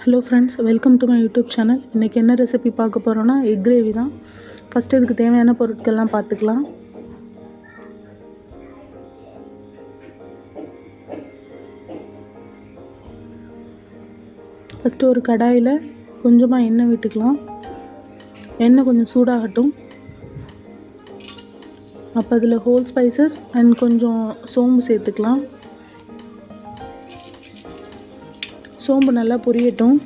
Hello friends, welcome to my YouTube channel. இன்றைக்கி என்ன recipe பார்க்க போகிறோன்னா எக் கிரேவி தான். ஃபஸ்ட்டு இதுக்கு தேவையான பொருட்கள்லாம் பார்த்துக்கலாம். ஃபஸ்ட்டு ஒரு கடாயில் கொஞ்சமாக எண்ணெய் விட்டுக்கலாம். எண்ணெய் கொஞ்சம் சூடாகட்டும். அப்போ அதில் ஹோல் ஸ்பைசஸ் அண்ட் கொஞ்சம் சோம்பு சேர்த்துக்கலாம். சோம்பு நல்லா பொரியட்டும்.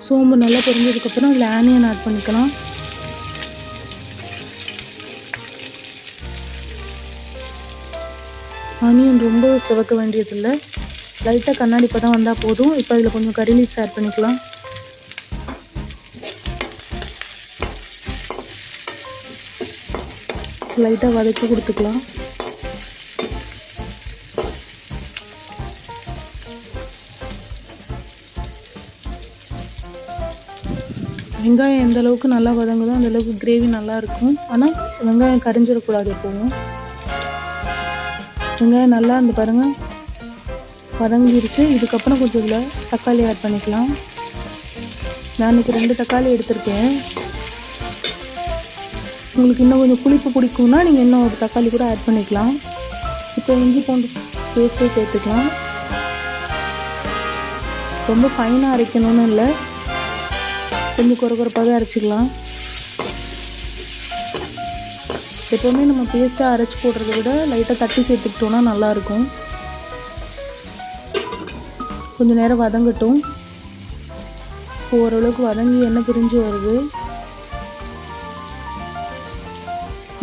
சோம்பு நல்லா பொரிஞ்சதுக்கப்புறம் அதில் ஆனியன் ஆட் பண்ணிக்கலாம். ஆனியன் ரொம்ப சிவக்க வேண்டியதில்லை, லைட்டாக கண்ணாடி பதம் வந்தால் போதும். இப்போ அதில் கொஞ்சம் கறி லீவ்ஸ் ஆட் பண்ணிக்கலாம். லைட்டாக வதக்கி கொடுத்துக்கலாம். வெங்காயம் எந்த அளவுக்கு நல்லா வதங்குதோ அந்த அளவுக்கு கிரேவி நல்லாயிருக்கும். ஆனால் வெங்காயம் கரிஞ்சிடக்கூடாது எப்போவும். வெங்காயம் நல்லா அந்த பாருங்கள் வதங்கிருச்சு. இதுக்கப்புறம் கொஞ்சம் இதில் தக்காளி ஆட் பண்ணிக்கலாம். நான் இன்றைக்கி 2 தக்காளி எடுத்திருக்கேன். உங்களுக்கு இன்னும் கொஞ்சம் புளிப்பு பிடிக்கும்னா நீங்கள் இன்னும் ஒரு தக்காளி கூட ஆட் பண்ணிக்கலாம். இப்போ இஞ்சி பூண்டு பேஸ்ட்டே சேர்த்துக்கலாம். ரொம்ப ஃபைனாக அரைக்கணும்னு இல்லை, கொஞ்சம் குறைப்பாகவே அரைச்சிக்கலாம். எப்போவுமே நம்ம பேஸ்ட்டாக அரைச்சி போடுறத விட லைட்டாக தட்டி சேர்த்துக்கிட்டோன்னா நல்லாயிருக்கும். கொஞ்சம் நேரம் வதங்கட்டும். ஓரளவுக்கு வதங்கி எண்ணெய் பிரிஞ்சு வருது.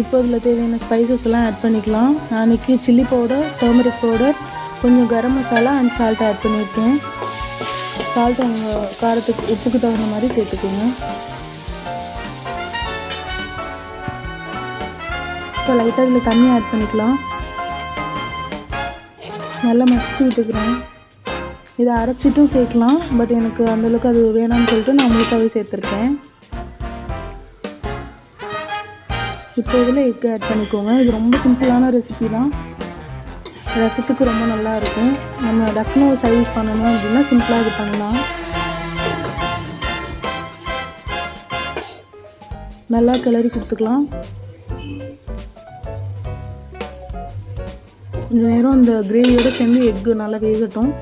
இப்போ இதில் தேவையான ஸ்பைசஸ் எல்லாம் ஆட் பண்ணிக்கலாம். நான் இன்றைக்கி சில்லி பவுடர், டர்மரிக் பவுடர், கொஞ்சம் garam masala and salt add பண்ணியிருக்கேன். சால்ட் உங்கள் காரத்துக்கு உப்புக்கு தகுந்த மாதிரி சேர்த்துக்கோங்க. இப்போ லைட்டாக இதில் தண்ணி ஆட் பண்ணிக்கலாம். நல்லா மசிச்சு விட்டுக்கிறேன். இதை அரைச்சிட்டும் சேர்க்கலாம், பட் எனக்கு அந்தளவுக்கு அது வேணாம்னு சொல்லிட்டு நான் முழுக்காவே சேர்த்துருக்கேன். இப்போ இதில் எக் ஆட் பண்ணிக்கோங்க. இது ரொம்ப சிம்பிளான ரெசிபி தான், ரசத்துக்கு ரொம்ப நல்லாயிருக்கும். நம்ம டக்குனு சைட் பண்ணணும் அப்படின்னா சிம்பிளாக இது பண்ணலாம். நல்லா கிளறி கொடுத்துக்கலாம். கொஞ்சம் நேரம் இந்த கிரேவியோடு சேர்ந்து எக்கு நல்லா வேகட்டும்.